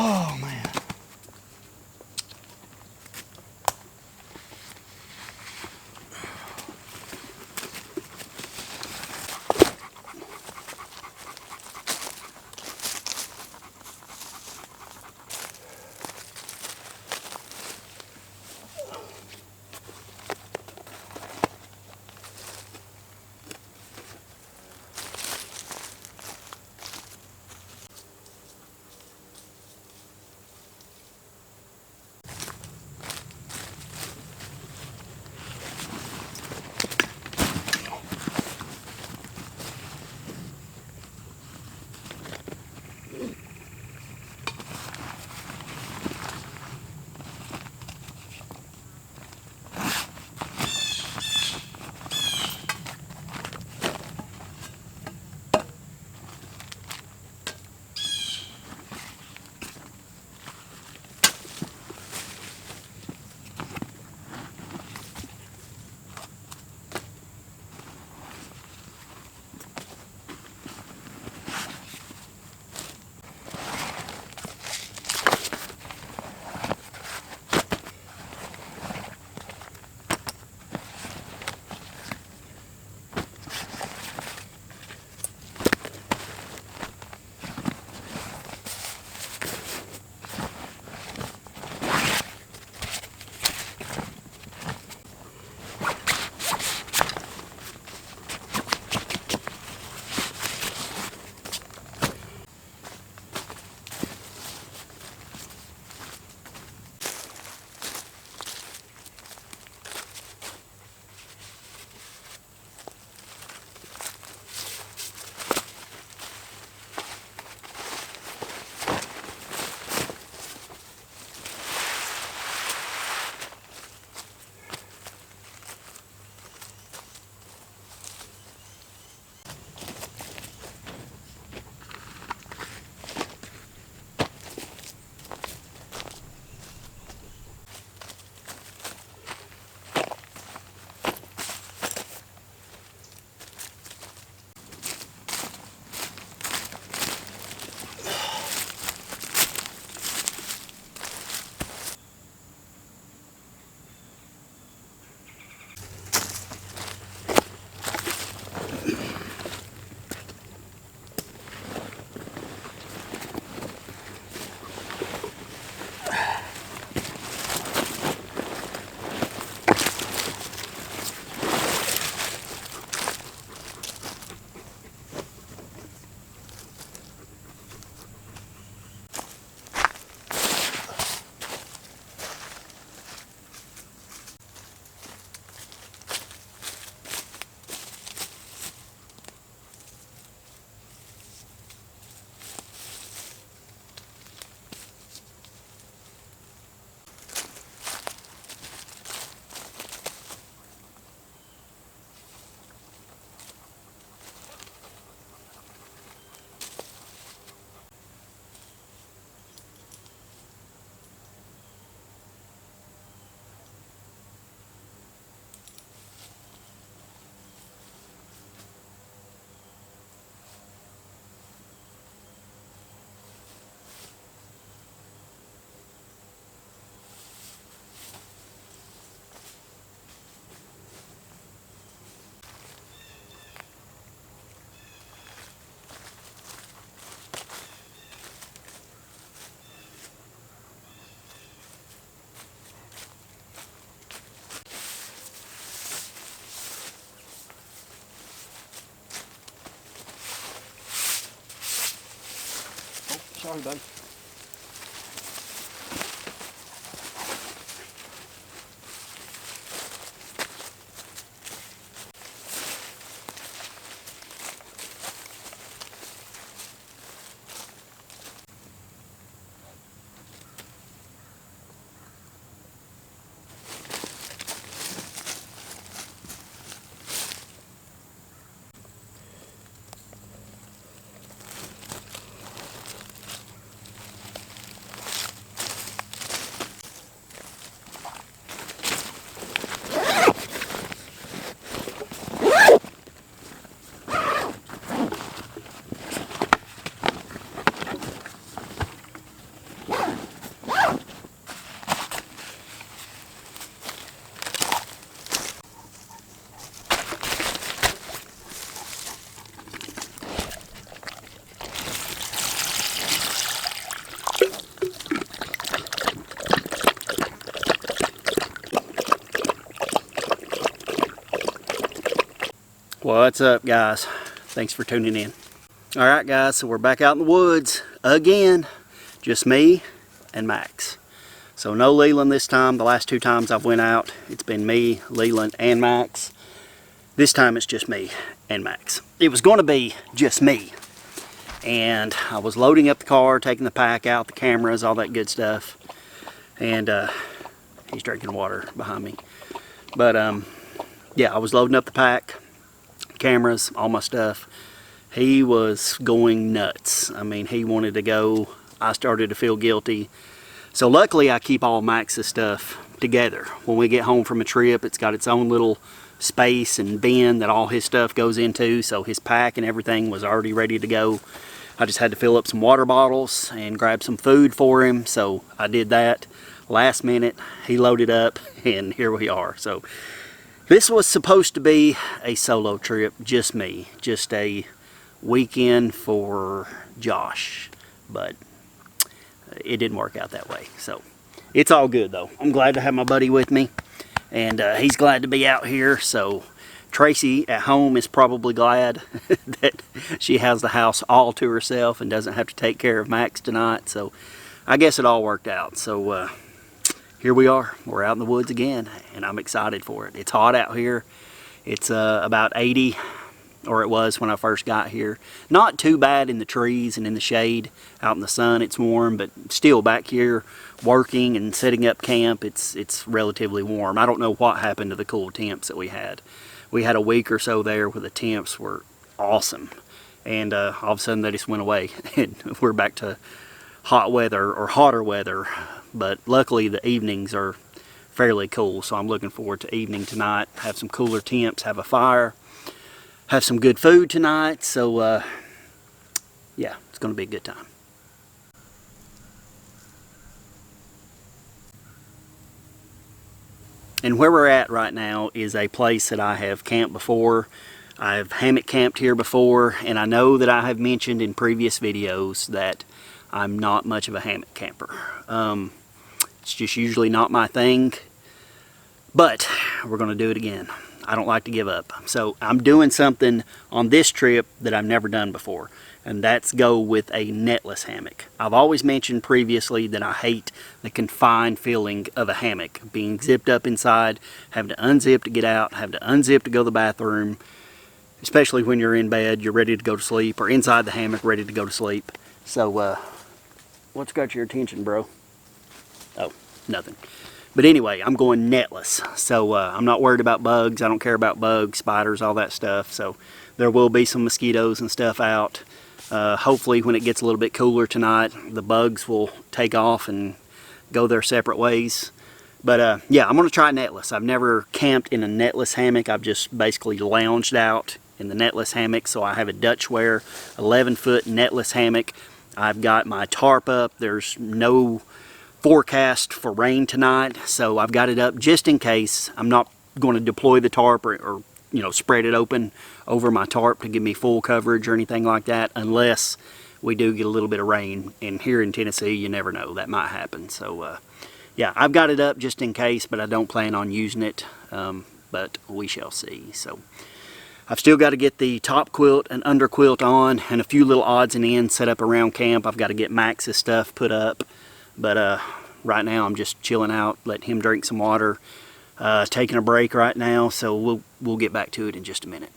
Oh man. Sorry, bud. What's up, guys? Thanks for tuning in. Alright guys, so we're back out in the woods again. Just me and Max. So no Leland this time. The last 2 times I've went out, it's been me, Leland, and Max. This time it's just me and Max. It was going to be just me. And I was loading up the car, taking the pack out, the cameras, all that good stuff. And he's drinking water behind me. But yeah, I was loading up the pack, cameras, all my stuff. He was going nuts. I mean, he wanted to go. I started to feel guilty. So luckily I keep all Max's stuff together. When we get home from a trip, it's got its own little space and bin that all his stuff goes into. So his pack and everything was already ready to go. I just had to fill up some water bottles and grab some food for him. So I did that. Last minute, he loaded up and here we are. So this was supposed to be a solo trip, just me. Just a weekend for Josh, but it didn't work out that way. So it's all good though. I'm glad to have my buddy with me, and he's glad to be out here. So Tracy at home is probably glad that she has the house all to herself and doesn't have to take care of Max tonight. So I guess it all worked out. So here we are. We're out in the woods again, and I'm excited for it. It's hot out here. It's about 80. Or it was when I first got here. Not too bad in the trees and in the shade. Out in the sun it's warm, but still back here working and setting up camp, it's relatively warm. I don't know what happened to the cool temps that we had. We had a week or so there where the temps were awesome, and all of a sudden they just went away and we're back to hot weather or hotter weather. But luckily the evenings are fairly cool, so I'm looking forward to evening tonight. Have some cooler temps, have a fire, have some good food tonight. So yeah, it's going to be a good time. And where we're at right now is a place that I have camped before. I've hammock camped here before, and I know that I have mentioned in previous videos that I'm not much of a hammock camper. It's just usually not my thing, but we're going to do it again. I don't like to give up. So I'm doing something on this trip that I've never done before, and that's go with a netless hammock. I've always mentioned previously that I hate the confined feeling of a hammock, being zipped up inside, having to unzip to get out, having to unzip to go to the bathroom, especially when you're in bed, you're ready to go to sleep, or inside the hammock ready to go to sleep. So what's got your attention, bro? Oh, nothing. But anyway, I'm going netless, so I'm not worried about bugs. I don't care about bugs, spiders, all that stuff. So there will be some mosquitoes and stuff out. Hopefully when it gets a little bit cooler tonight, the bugs will take off and go their separate ways. But yeah, I'm going to try netless. I've never camped in a netless hammock. I've just basically lounged out in the netless hammock. So I have a Dutchware 11-foot netless hammock. I've got my tarp up. There's no forecast for rain tonight, so I've got it up just in case. I'm not going to deploy the tarp or you know, spread it open over my tarp to give me full coverage or anything like that, unless we do get a little bit of rain. And here in Tennessee, you never know, that might happen. So yeah, I've got it up just in case, but I don't plan on using it, but we shall see. So I've still got to get the top quilt and underquilt on, and a few little odds and ends set up around camp. I've got to get Max's stuff put up. But right now I'm just chilling out, letting him drink some water, taking a break right now. So we'll get back to it in just a minute.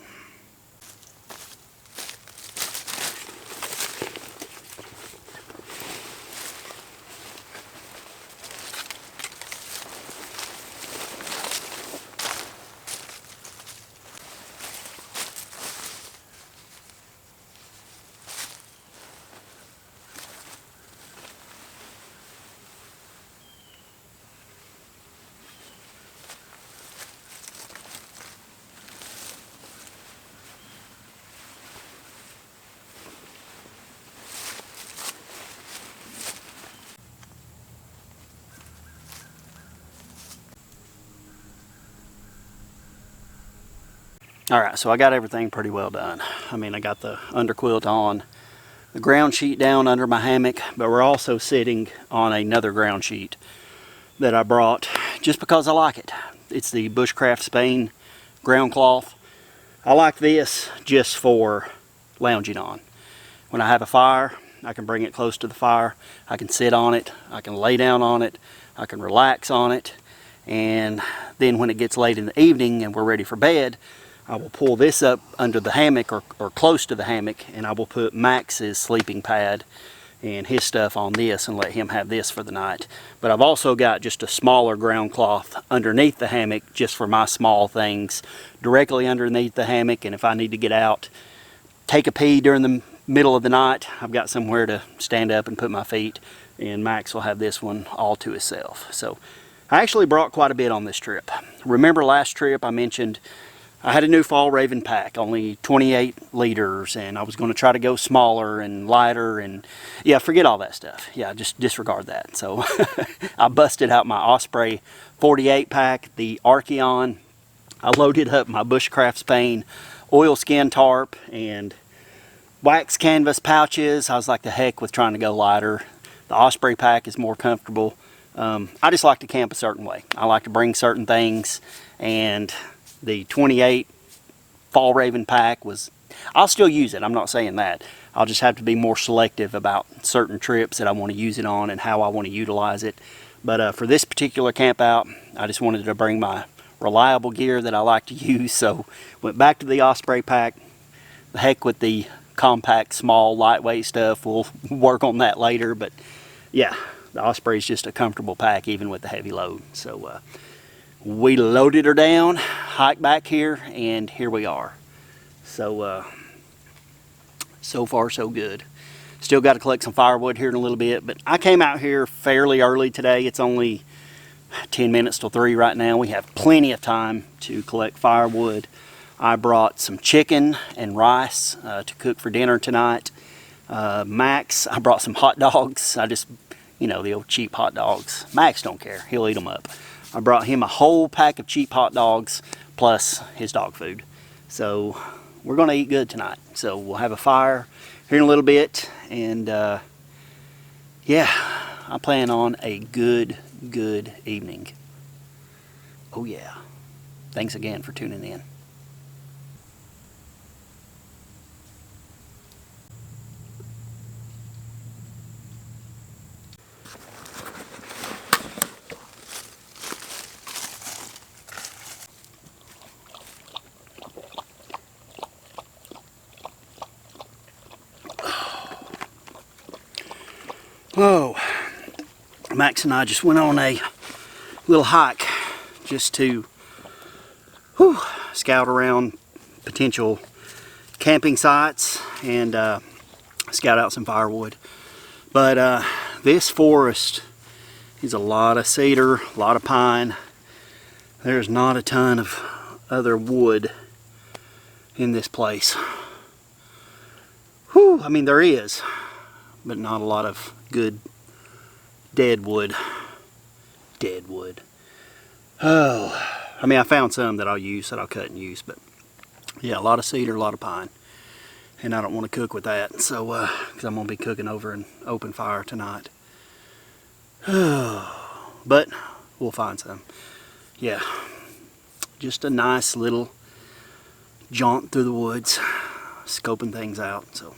Alright, so I got everything pretty well done. I mean, I got the underquilt on, the ground sheet down under my hammock, but we're also sitting on another ground sheet that I brought just because I like it. It's the Bushcraft Spain ground cloth. I like this just for lounging on. When I have a fire, I can bring it close to the fire. I can sit on it. I can lay down on it. I can relax on it. And then when it gets late in the evening and we're ready for bed, I will pull this up under the hammock or close to the hammock, and I will put Max's sleeping pad and his stuff on this and let him have this for the night. But I've also got just a smaller ground cloth underneath the hammock just for my small things directly underneath the hammock. And if I need to get out, take a pee during the middle of the night, I've got somewhere to stand up and put my feet, and Max will have this one all to himself. So I actually brought quite a bit on this trip. Remember last trip I mentioned I had a new fall Raven pack, only 28 liters, and I was going to try to go smaller and lighter, and yeah, forget all that stuff. Yeah, just disregard that. So I busted out my Osprey 48 pack, the Archean. I loaded up my BushcraftSpain oilskin tarp and wax canvas pouches. I was like the heck with trying to go lighter. The Osprey pack is more comfortable. I just like to camp a certain way. I like to bring certain things, and the 28 Fall Raven pack was, I'll still use it, I'm not saying that. I'll just have to be more selective about certain trips that I want to use it on and how I want to utilize it. But for this particular camp out, I just wanted to bring my reliable gear that I like to use, so went back to the Osprey pack. The heck with the compact, small, lightweight stuff, we'll work on that later, but yeah, the Osprey is just a comfortable pack even with the heavy load. So we loaded her down, hiked back here, and here we are. So so far so good. Still got to collect some firewood here in a little bit, but I came out here fairly early today. It's only 10 minutes till 3 right now. We have plenty of time to collect firewood. I brought some chicken and rice to cook for dinner tonight. Max, I brought some hot dogs. I just, you know, the old cheap hot dogs. Max don't care, he'll eat them up. I brought him a whole pack of cheap hot dogs plus his dog food. So we're gonna eat good tonight. So we'll have a fire here in a little bit, and yeah, I plan on a good evening. Oh yeah. Thanks again for tuning in. Oh, Max and I just went on a little hike just to scout around potential camping sites and scout out some firewood. But this forest is a lot of cedar, a lot of pine. There's not a ton of other wood in this place. Whew, I mean, there is, but not a lot of good dead wood. Dead wood. Oh, I mean, I found some that I'll use, that I'll cut and use, but yeah, a lot of cedar, a lot of pine. And I don't want to cook with that, so, because I'm going to be cooking over an open fire tonight. But we'll find some. Yeah, just a nice little jaunt through the woods, scoping things out, so.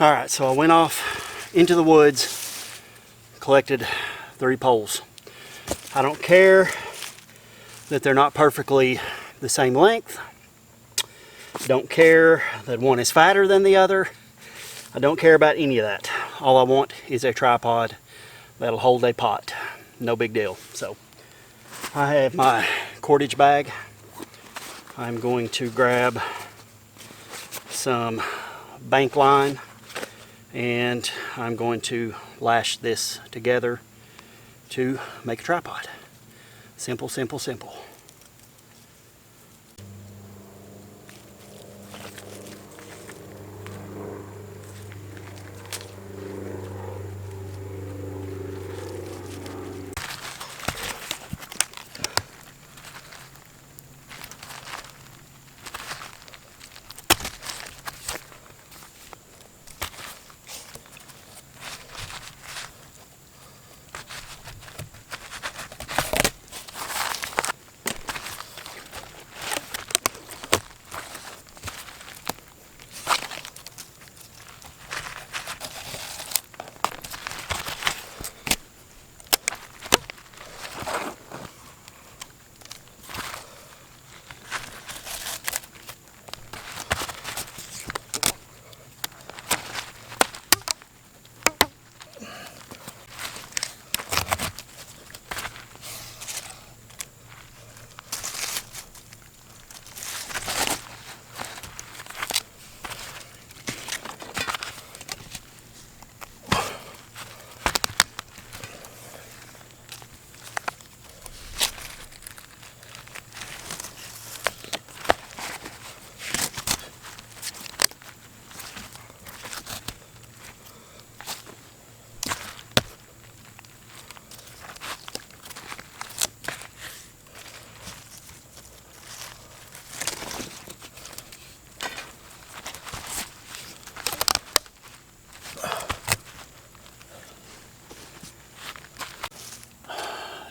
Alright, so I went off into the woods, collected 3 poles. I don't care that they're not perfectly the same length. Don't care that one is fatter than the other. I don't care about any of that. All I want is a tripod that'll hold a pot. No big deal. So I have my cordage bag. I'm going to grab some bank line, and I'm going to lash this together to make a tripod. Simple, simple, simple.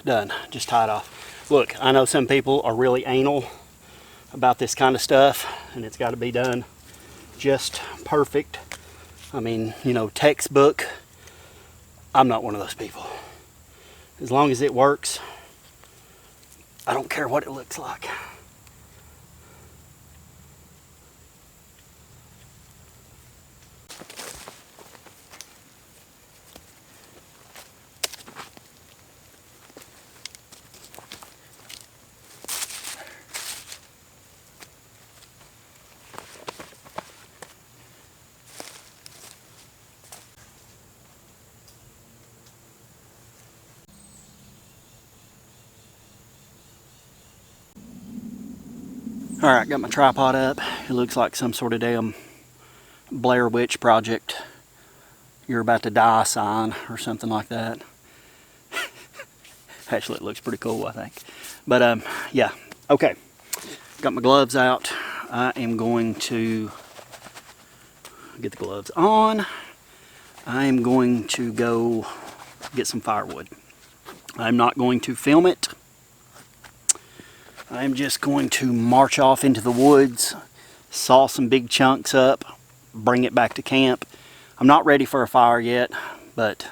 Done. Just tie it off. Look, I know some people are really anal about this kind of stuff, and it's got to be done just perfect. I mean, you know, textbook. I'm not one of those people. As long as it works, I don't care what it looks like. Alright, got my tripod up. It looks like some sort of damn Blair Witch Project, you're about to die sign or something like that. Actually, it looks pretty cool, I think. But yeah, okay. Got my gloves out. I am going to get the gloves on. I am going to go get some firewood. I'm not going to film it. I'm just going to march off into the woods, saw some big chunks up, bring it back to camp. I'm not ready for a fire yet, but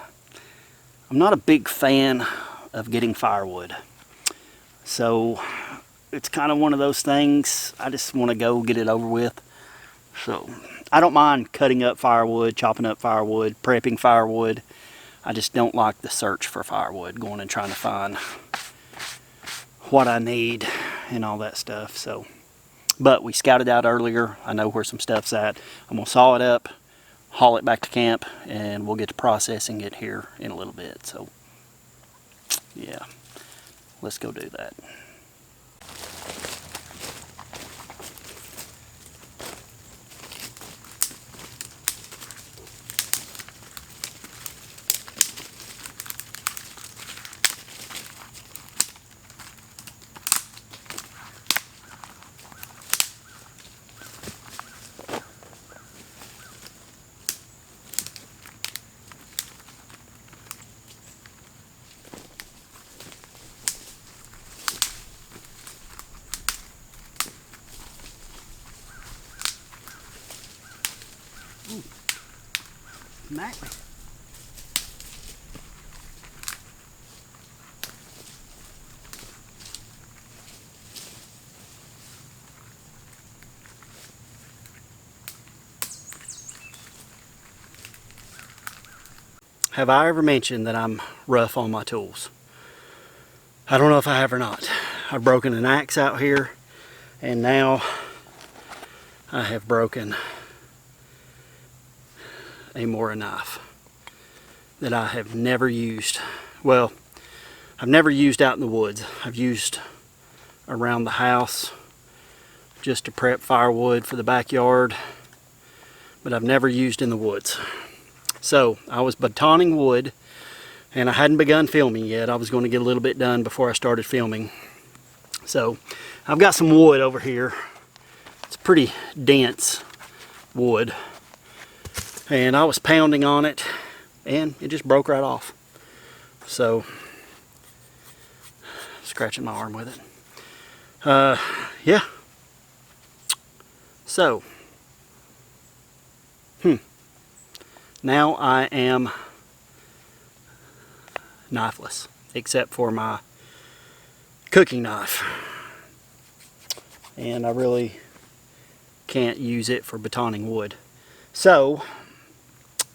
I'm not a big fan of getting firewood. So it's kind of one of those things, I just want to go get it over with. So I don't mind cutting up firewood, chopping up firewood, prepping firewood. I just don't like the search for firewood, going and trying to find what I need and all that stuff. So, but we scouted out earlier. I know where some stuff's at. I'm gonna saw it up, haul it back to camp, and we'll get to processing it here in a little bit. So yeah, let's go do that. Smack me. Have I ever mentioned that I'm rough on my tools? I don't know if I have or not. I've broken an axe out here, and now I have broken a Mora knife that I have never used. Well, I've never used out in the woods. I've used around the house just to prep firewood for the backyard, but I've never used in the woods. So I was batoning wood, and I hadn't begun filming yet. I was going to get a little bit done before I started filming. So I've got some wood over here. It's pretty dense wood, and I was pounding on it and it just broke right off. So scratching my arm with it. Yeah, so now I am knifeless except for my cooking knife, and I really can't use it for batoning wood. So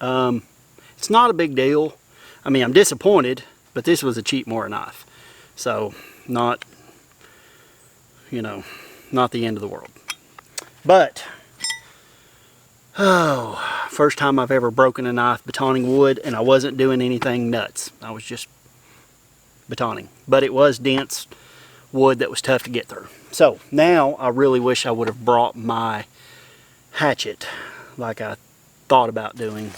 it's not a big deal. I mean, I'm disappointed, but this was a cheap Mora knife, so not, you know, not the end of the world. But oh, first time I've ever broken a knife batoning wood, and I wasn't doing anything nuts. I was just batoning, but it was dense wood that was tough to get through. So now I really wish I would have brought my hatchet like I thought about doing,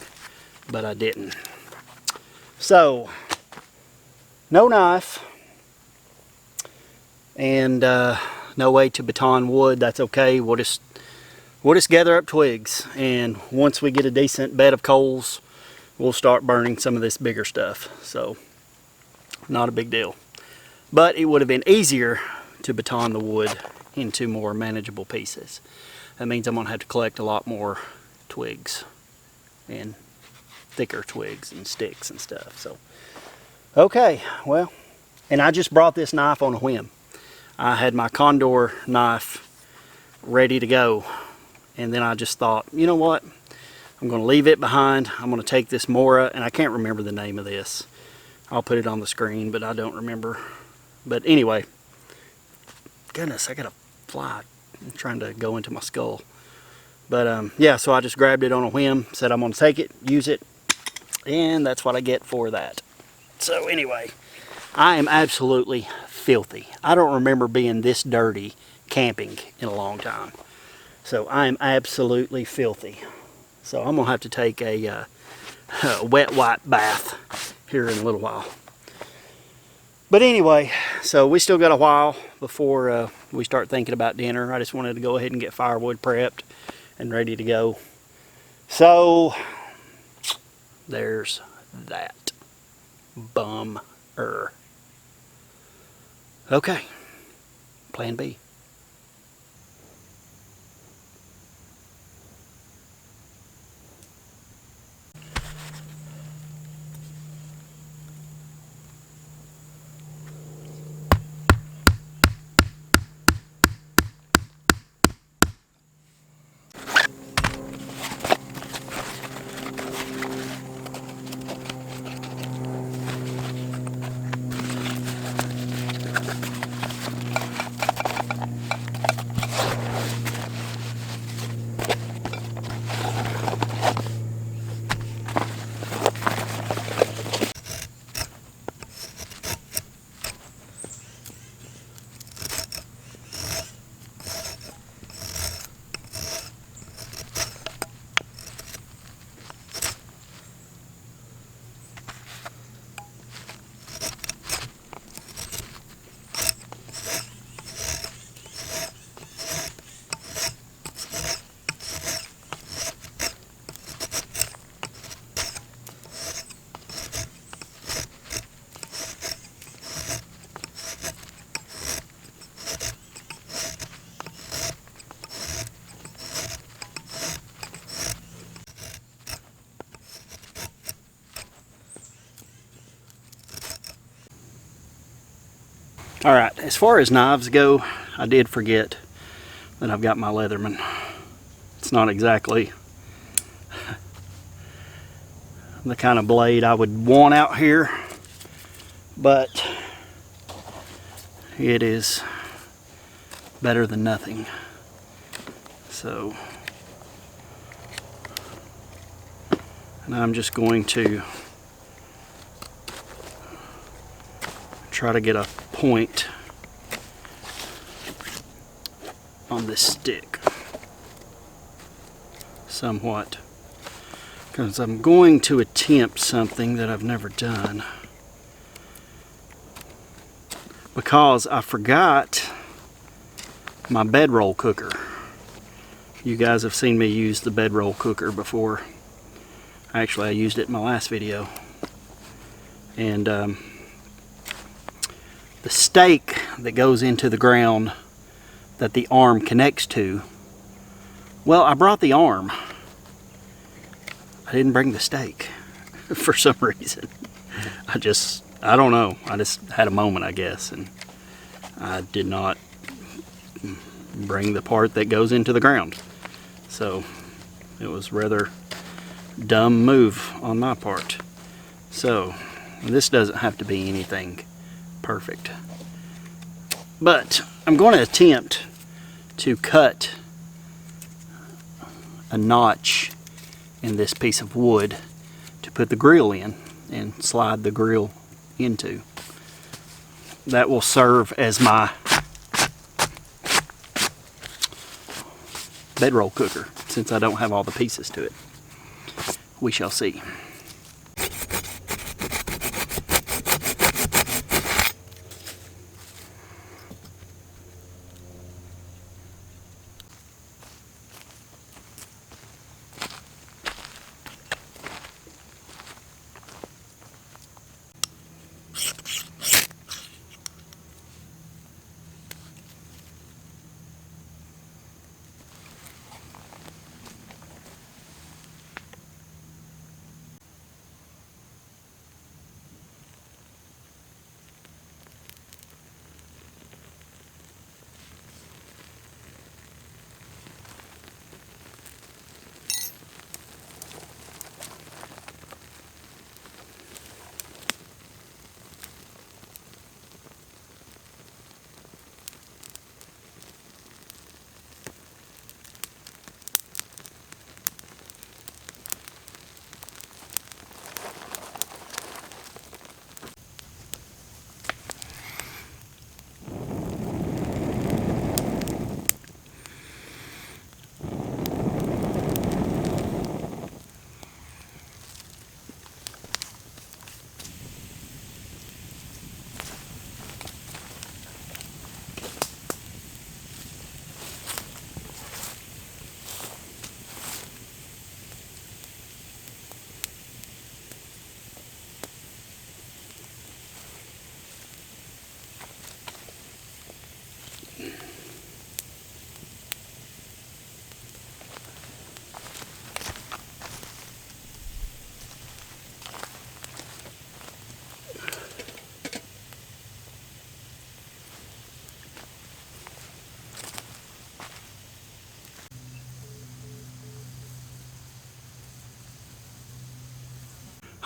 but I didn't. So no knife and no way to baton wood. That's okay. We'll just gather up twigs, and once we get a decent bed of coals, we'll start burning some of this bigger stuff. So not a big deal. But it would have been easier to baton the wood into more manageable pieces. That means I'm going to have to collect a lot more twigs and thicker twigs and sticks and stuff. So, okay, well, and I just brought this knife on a whim. I had my Condor knife ready to go, and then I just thought, you know what? I'm going to leave it behind. I'm going to take this Mora, and I can't remember the name of this. I'll put it on the screen, but I don't remember. But anyway, goodness, I got a fly trying to go into my skull. But yeah, so I just grabbed it on a whim, said I'm going to take it, use it, and that's what I get for that. So anyway, I am absolutely filthy. I don't remember being this dirty camping in a long time. So I am absolutely filthy. So I'm going to have to take a wet wipe bath here in a little while. But anyway, so we still got a while before we start thinking about dinner. I just wanted to go ahead and get firewood prepped and ready to go. So there's that. Bummer. Okay, plan B. Alright, as far as knives go, I did forget that I've got my Leatherman. It's not exactly the kind of blade I would want out here, but it is better than nothing. So, and I'm just going to try to get a point on this stick somewhat, because I'm going to attempt something that I've never done, because I forgot my bedroll cooker. You guys have seen me use the bedroll cooker before. Actually, I used it in my last video, and the stake that goes into the ground that the arm connects to, well, I brought the arm. I didn't bring the stake for some reason. I don't know. I just had a moment, I guess, and I did not bring the part that goes into the ground. So it was rather dumb move on my part. So this doesn't have to be anything perfect, but I'm going to attempt to cut a notch in this piece of wood to put the grill in and slide the grill into. That will serve as my bedroll cooker, since I don't have all the pieces to it. We shall see.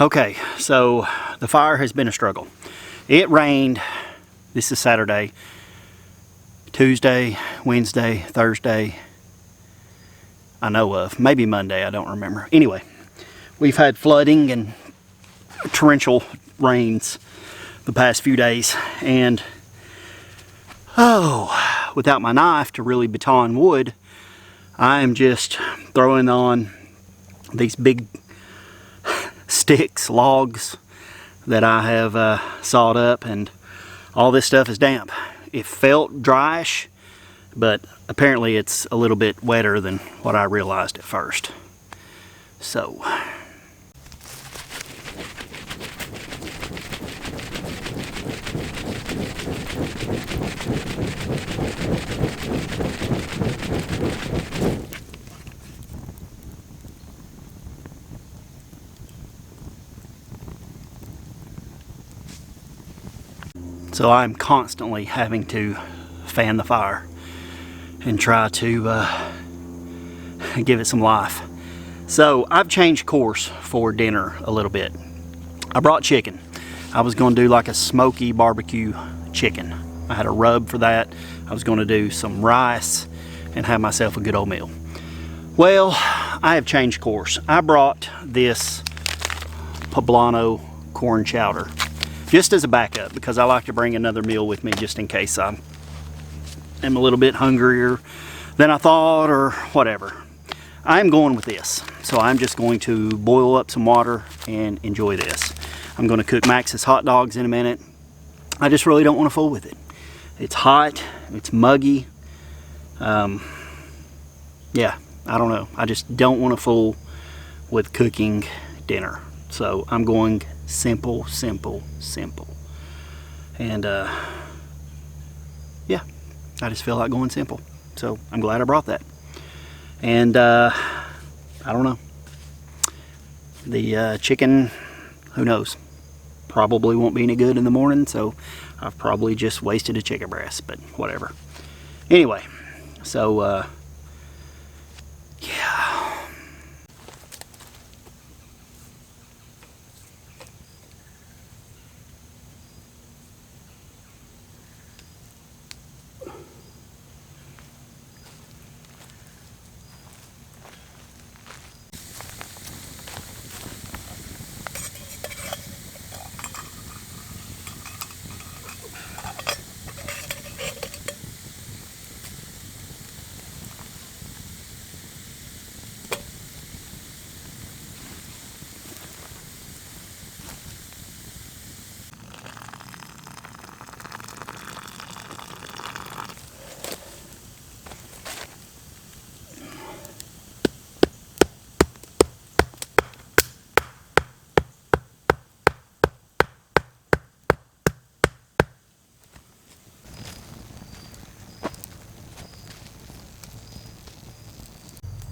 Okay, so the fire has been a struggle. It rained, this is Saturday, Tuesday, Wednesday, Thursday, I know of. Maybe Monday, I don't remember. Anyway, we've had flooding and torrential rains the past few days. And, oh, without my knife to really baton wood, I am just throwing on these big sticks, logs that I have sawed up, and all this stuff is damp. It felt dryish, but apparently it's a little bit wetter than what I realized at first. So I'm constantly having to fan the fire and try to give it some life. So I've changed course for dinner a little bit. I brought chicken. I was going to do like a smoky barbecue chicken. I had a rub for that. I was going to do some rice and have myself a good old meal. Well, I have changed course. I brought this Poblano corn chowder just as a backup, because I like to bring another meal with me just in case I am a little bit hungrier than I thought or whatever. I'm going with this. So I'm just going to boil up some water and enjoy this. I'm going to cook Max's hot dogs in a minute. I just really don't want to fool with it. It's hot, it's muggy. Yeah, I don't know. I just don't want to fool with cooking dinner. So I'm going simple, simple, simple. And yeah, I just feel like going simple. So I'm glad I brought that. And I don't know. The chicken, who knows? Probably won't be any good in the morning, so I've probably just wasted a chicken breast, but whatever. Anyway, so yeah.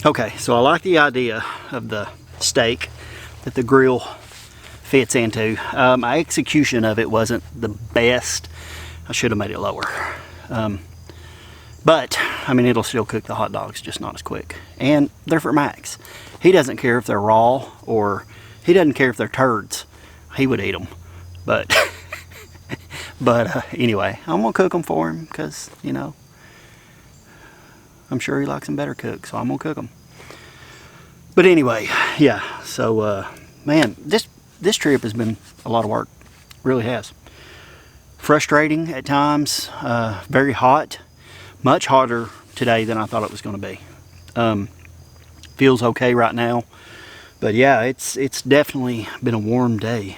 Okay, so I like the idea of the stake that the grill fits into. My execution of it wasn't the best. I should have made it lower. But, I mean, it'll still cook the hot dogs, just not as quick. And they're for Max. He doesn't care if they're raw, or he doesn't care if they're turds. He would eat them. But, anyway, I'm going to cook them for him because, you know, I'm sure he likes them better cooked, so I'm going to cook them. But anyway, yeah, so, man, this trip has been a lot of work. Really has. Frustrating at times, very hot. Much hotter today than I thought it was going to be. Feels okay right now. But yeah, it's definitely been a warm day.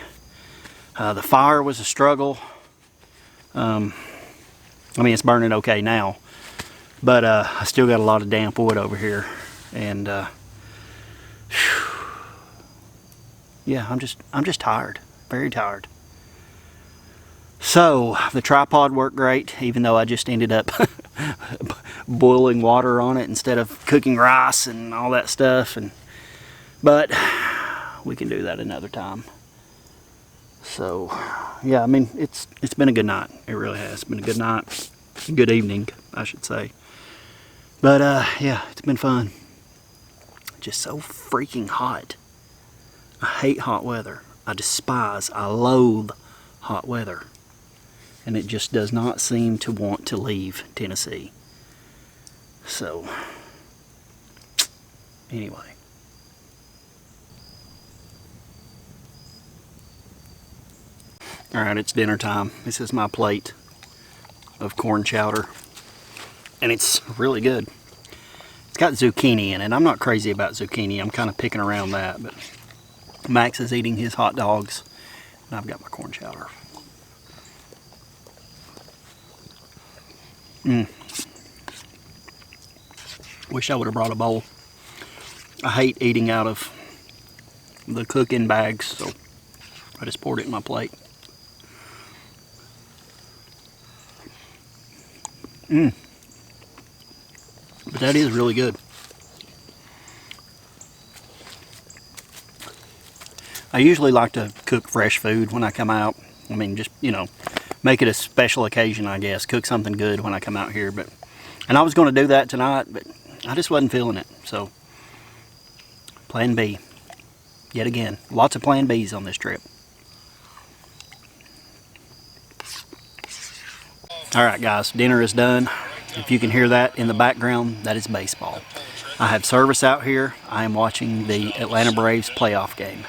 The fire was a struggle. I mean, it's burning okay now. But I still got a lot of damp wood over here, and yeah, I'm just tired, very tired. So the tripod worked great, even though I just ended up boiling water on it instead of cooking rice and all that stuff. But we can do that another time. So yeah, I mean, it's been a good night. It really has. It's been a good night, good evening, I should say. But yeah, it's been fun. Just so freaking hot. I hate hot weather. I loathe hot weather. And it just does not seem to want to leave Tennessee. So, anyway. Alright, it's dinner time. This is my plate of corn chowder. And it's really good. It's got zucchini in it. I'm not crazy about zucchini. I'm kind of picking around that. But Max is eating his hot dogs. And I've got my corn chowder. Wish I would have brought a bowl. I hate eating out of the cooking bags, so I just poured it in my plate. But that is really good. I usually like to cook fresh food when I come out. I mean, just, you know, make it a special occasion, I guess. Cook something good when I come out here. And I was going to do that tonight, but I just wasn't feeling it. So, plan B. Yet again, lots of plan Bs on this trip. Alright guys, dinner is done. If you can hear that in the background, that is baseball. I have service out here. I am watching the Atlanta Braves playoff game.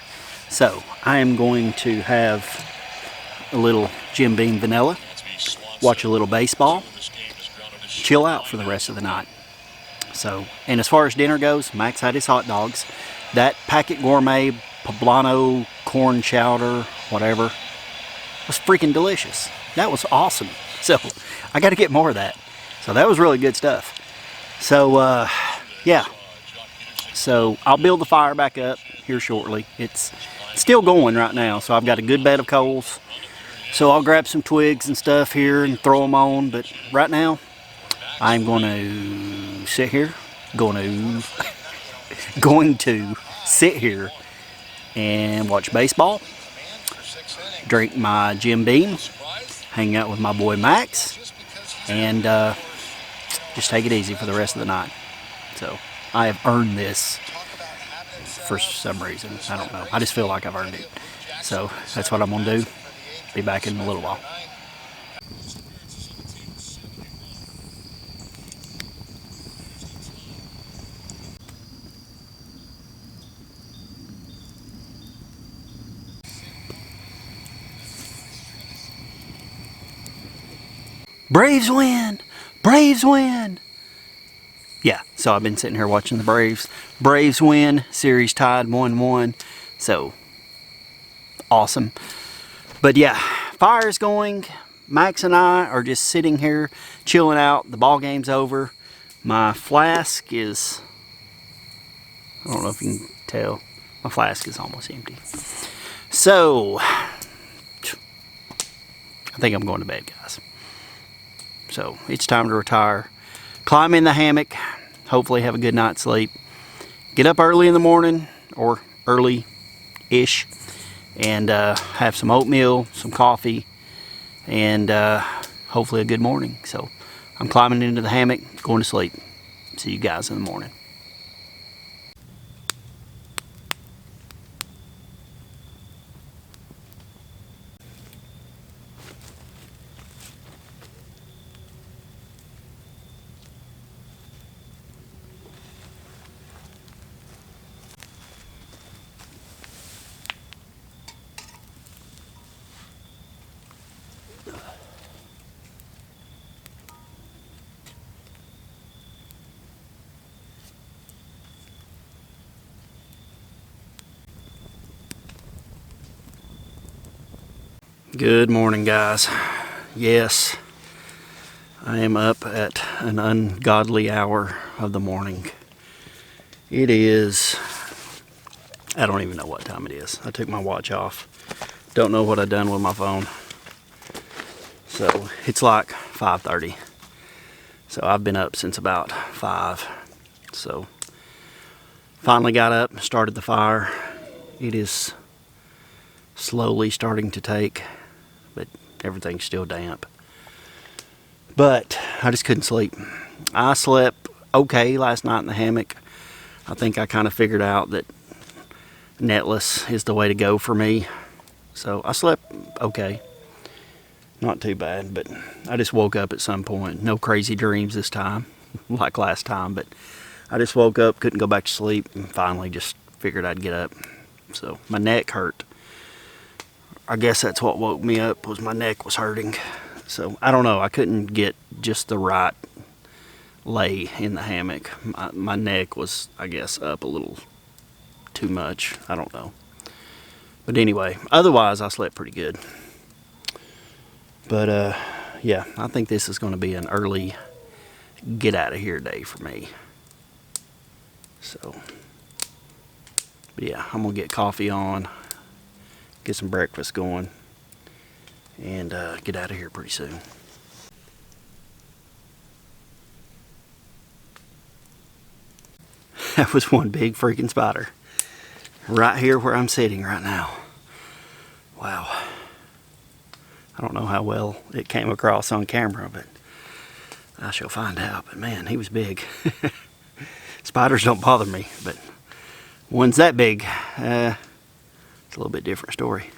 So, I am going to have a little Jim Beam vanilla, watch a little baseball, chill out for the rest of the night. So, and as far as dinner goes, Max had his hot dogs. That packet gourmet Poblano corn chowder, whatever, was freaking delicious. That was awesome. So, I got to get more of that. So, that was really good stuff. So, yeah. So, I'll build the fire back up here shortly. It's still going right now, so I've got a good bed of coals. So I'll grab some twigs and stuff here and throw them on, but right now I'm going to sit here, going to sit here and watch baseball, drink my Jim Beam, hang out with my boy Max, and just take it easy for the rest of the night. So I have earned this for some reason. I don't know. I just feel like I've earned it. So that's what I'm going to do. Be back in a little while. Braves win! Braves win! Yeah, so I've been sitting here watching the Braves. Braves win, series tied 1-1. So, awesome. But yeah, fire's going. Max and I are just sitting here, chilling out. The ball game's over. My flask is, I don't know if you can tell, my flask is almost empty. So, I think I'm going to bed, guys. So, it's time to retire. Climb in the hammock. Hopefully have a good night's sleep. Get up early in the morning, or early-ish, and have some oatmeal, some coffee, and hopefully a good morning. So I'm climbing into the hammock, going to sleep. See you guys in the morning. Good morning, guys. Yes, I am up at an ungodly hour of the morning. It is, I don't even know what time it is. I took my watch off. Don't know what I've done with my phone. So it's like 5:30. So I've been up since about 5. So finally got up, started the fire. It is slowly starting to take, but everything's still damp. But I just couldn't sleep. I slept okay last night in the hammock. I think I kind of figured out that Netless is the way to go for me. So I slept okay. Not too bad, but I just woke up at some point. No crazy dreams this time, like last time, but I just woke up, couldn't go back to sleep, and finally just figured I'd get up. So my neck hurt. I guess that's what woke me up, was my neck was hurting. So I don't know, I couldn't get just the right lay in the hammock. My neck was, I guess, up a little too much. I don't know. But anyway, otherwise I slept pretty good. But yeah, I think this is going to be an early get out of here day for me. So, but yeah, I'm going to get coffee on, get some breakfast going, and get out of here pretty soon. That was one big freaking spider. Right here where I'm sitting right now. Wow. I don't know how well it came across on camera, but I shall find out. But man, he was big. Spiders don't bother me, but one's that big, it's a little bit different story.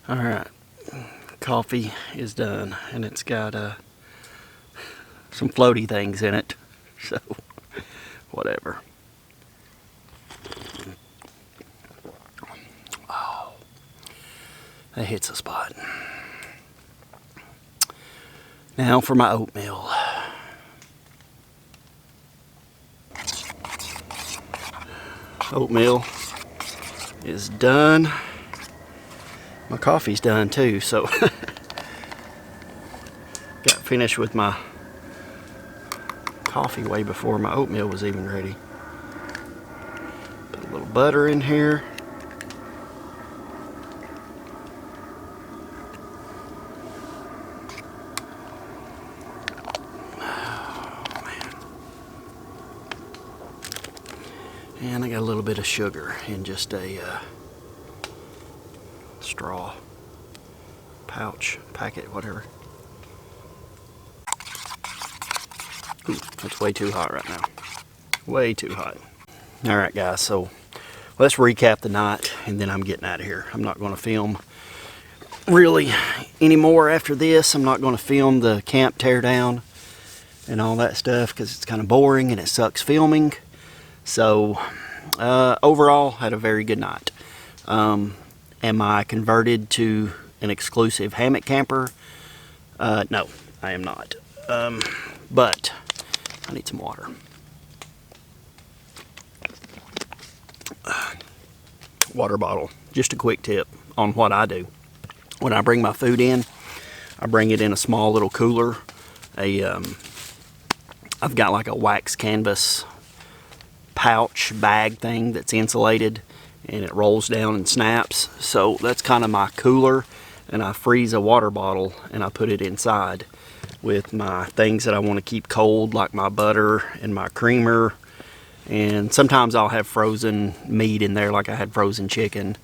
Alright, coffee is done, and it's got some floaty things in it, so whatever. Oh, that hits a spot. Now for my oatmeal. Oatmeal is done. My coffee's done too, so got finished with my coffee way before my oatmeal was even ready. Put a little butter in here. Oh, man. And I got a little bit of sugar in just a straw pouch, packet, whatever. Ooh, that's way too hot right now. Way too hot. Alright guys, so let's recap the night and then I'm getting out of here. I'm not going to film really anymore after this. I'm not going to film the camp teardown and all that stuff because it's kind of boring and it sucks filming. So overall, had a very good night. Am I converted to an exclusive hammock camper? No, I am not. But I need some water. Water bottle. Just a quick tip on what I do. When I bring my food in, I bring it in a small little cooler. I've got like a wax canvas pouch bag thing that's insulated, and it rolls down and snaps. So that's kind of my cooler, and I freeze a water bottle and I put it inside with my things that I want to keep cold, like my butter and my creamer, and sometimes I'll have frozen meat in there, like I had frozen chicken,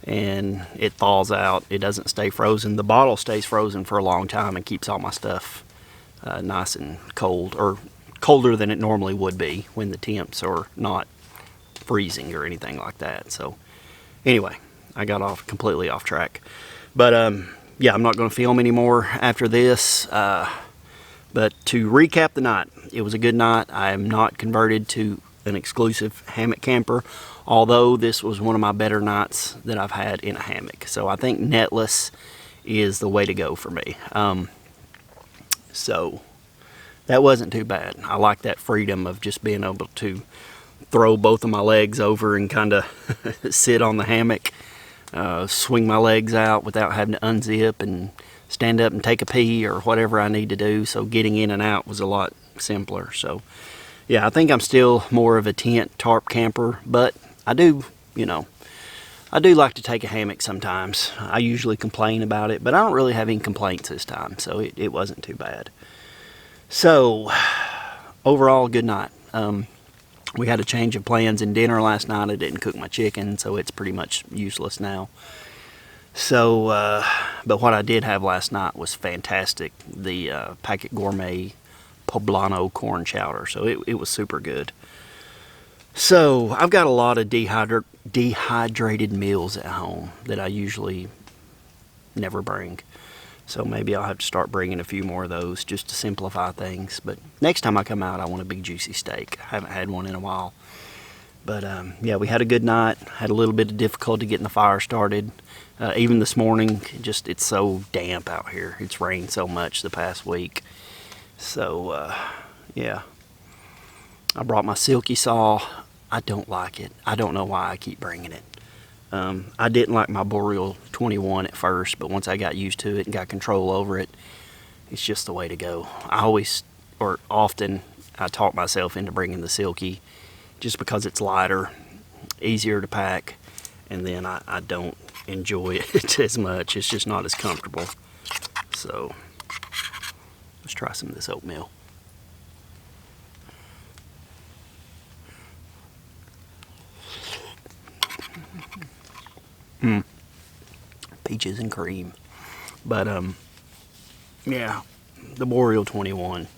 and it thaws out. It doesn't stay frozen. The bottle stays frozen for a long time and keeps all my stuff nice and cold, or colder than it normally would be when the temps are not freezing or anything like that. So anyway, I got completely off track, but yeah, I'm not going to film anymore after this. But to recap the night, it was a good night. I am not converted to an exclusive hammock camper, although this was one of my better nights that I've had in a hammock. So I think Netless is the way to go for me. So that wasn't too bad. I like that freedom of just being able to throw both of my legs over and kind of sit on the hammock, swing my legs out without having to unzip and stand up and take a pee or whatever I need to do. So getting in and out was a lot simpler. So yeah, I think I'm still more of a tent tarp camper, but I do I do like to take a hammock sometimes. I usually complain about it, but I don't really have any complaints this time, so it wasn't too bad. So, overall, good night. We had a change of plans in dinner last night. I didn't cook my chicken, so it's pretty much useless now. So, but what I did have last night was fantastic. The Packet Gourmet Poblano corn chowder. So it was super good. So I've got a lot of dehydrated meals at home that I usually never bring. So maybe I'll have to start bringing a few more of those just to simplify things. But next time I come out, I want a big juicy steak. I haven't had one in a while. But yeah, we had a good night. Had a little bit of difficulty getting the fire started. Even this morning, it's so damp out here. It's rained so much the past week. So yeah, I brought my Silky Saw. I don't like it. I don't know why I keep bringing it. I didn't like my Burrow 21 at first, but once I got used to it and got control over it, it's just the way to go. Often, I talk myself into bringing the Silky just because it's lighter, easier to pack, and then I don't enjoy it as much. It's just not as comfortable. So, let's try some of this oatmeal. Peaches and cream. But yeah, the Burrow 21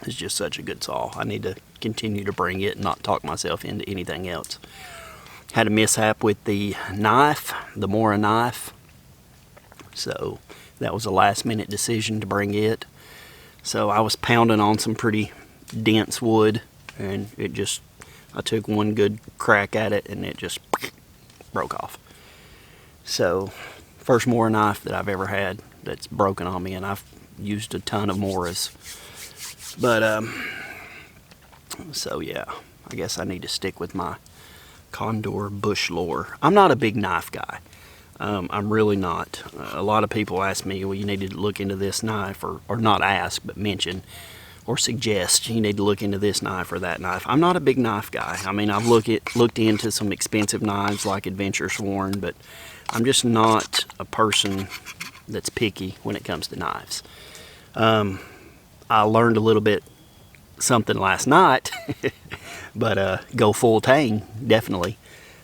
is just such a good saw. I need to continue to bring it and not talk myself into anything else. Had a mishap with the knife, the Mora knife. So that was a last minute decision to bring it. So I was pounding on some pretty dense wood, and I took one good crack at it and it just broke off. So, first Mora knife that I've ever had that's broken on me, and I've used a ton of Moras. But, so yeah, I guess I need to stick with my Condor bush lore. I'm not a big knife guy. I'm really not. A lot of people ask me, well, you need to look into this knife, or not ask, but mention, or suggest you need to look into this knife or that knife. I'm not a big knife guy. I mean, I've looked into some expensive knives like Adventure Sworn, but I'm just not a person that's picky when it comes to knives. I learned a little bit something last night, but go full tang, definitely.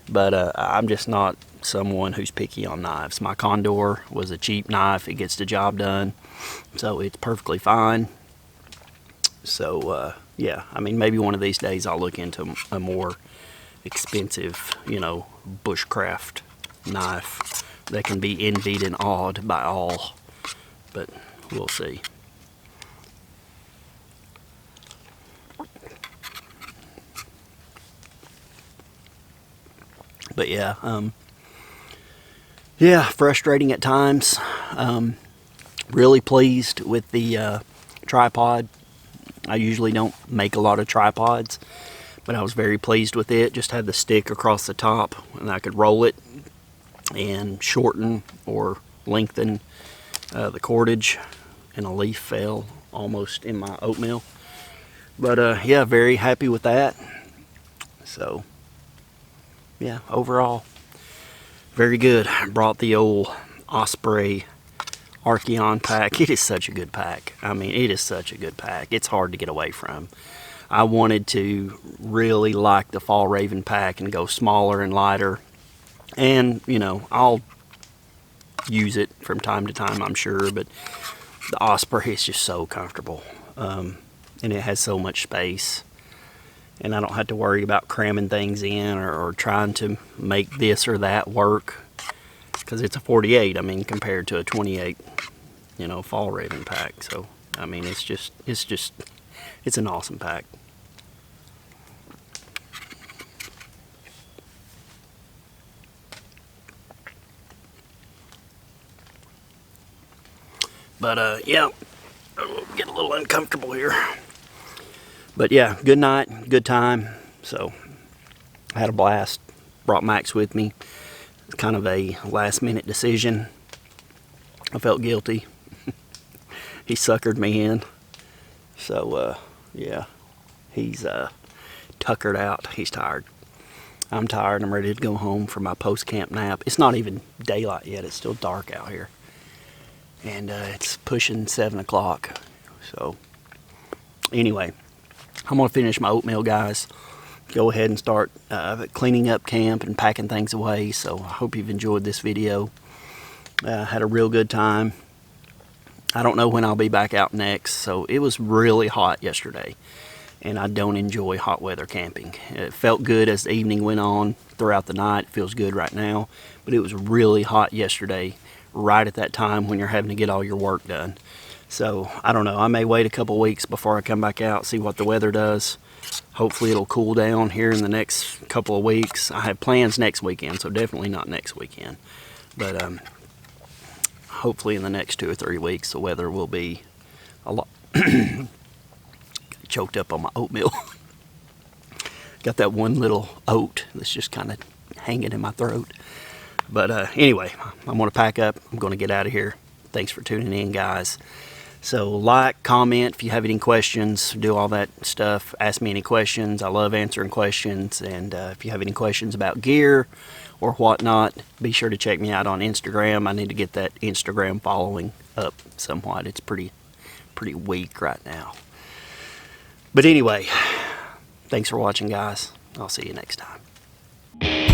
But I'm just not someone who's picky on knives. My Condor was a cheap knife. It gets the job done, so it's perfectly fine. So yeah, I mean, maybe one of these days I'll look into a more expensive, bushcraft knife that can be envied and awed by all, but we'll see. But yeah, yeah, frustrating at times. Really pleased with the tripod. I usually don't make a lot of tripods, but I was very pleased with it. Just had the stick across the top, and I could roll it and shorten or lengthen the cordage, and a leaf fell almost in my oatmeal. But yeah, very happy with that. So yeah, overall, very good. Brought the old Osprey Archean pack. It is such a good pack. I mean, it is such a good pack. It's hard to get away from. I wanted to really like the Fall Raven pack and go smaller and lighter. And, I'll use it from time to time, I'm sure, but the Osprey is just so comfortable. And it has so much space. And I don't have to worry about cramming things in or trying to make this or that work. Because it's a 48, I mean, compared to a 28, Fall Raven pack. So, I mean, it's an awesome pack. But, yeah, I'll get a little uncomfortable here. But, yeah, good night, good time. So, I had a blast. Brought Max with me. It's kind of a last-minute decision. I felt guilty. He suckered me in. So, yeah, he's tuckered out. He's tired. I'm tired. I'm ready to go home for my post-camp nap. It's not even daylight yet. It's still dark out here. And it's pushing 7 o'clock. So anyway, I'm going to finish my oatmeal, guys. Go ahead and start cleaning up camp and packing things away. So I hope you've enjoyed this video. Had a real good time. I don't know when I'll be back out next. So it was really hot yesterday. And I don't enjoy hot weather camping. It felt good as the evening went on throughout the night. It feels good right now. But it was really hot yesterday, right at that time when you're having to get all your work done. So I don't know. I may wait a couple weeks before I come back out, see what the weather does. Hopefully it'll cool down here in the next couple of weeks. I have plans next weekend, so definitely not next weekend. But hopefully in the next 2 or 3 weeks the weather will be a lot... Choked up on my oatmeal. Got that one little oat that's just kind of hanging in my throat. But anyway, I'm going to pack up. I'm going to get out of here. Thanks for tuning in, guys. So like, comment if you have any questions, do all that stuff. Ask me any questions. I love answering questions. And if you have any questions about gear or whatnot, be sure to check me out on Instagram. I need to get that Instagram following up somewhat. It's pretty weak right now. But anyway, thanks for watching, guys. I'll see you next time.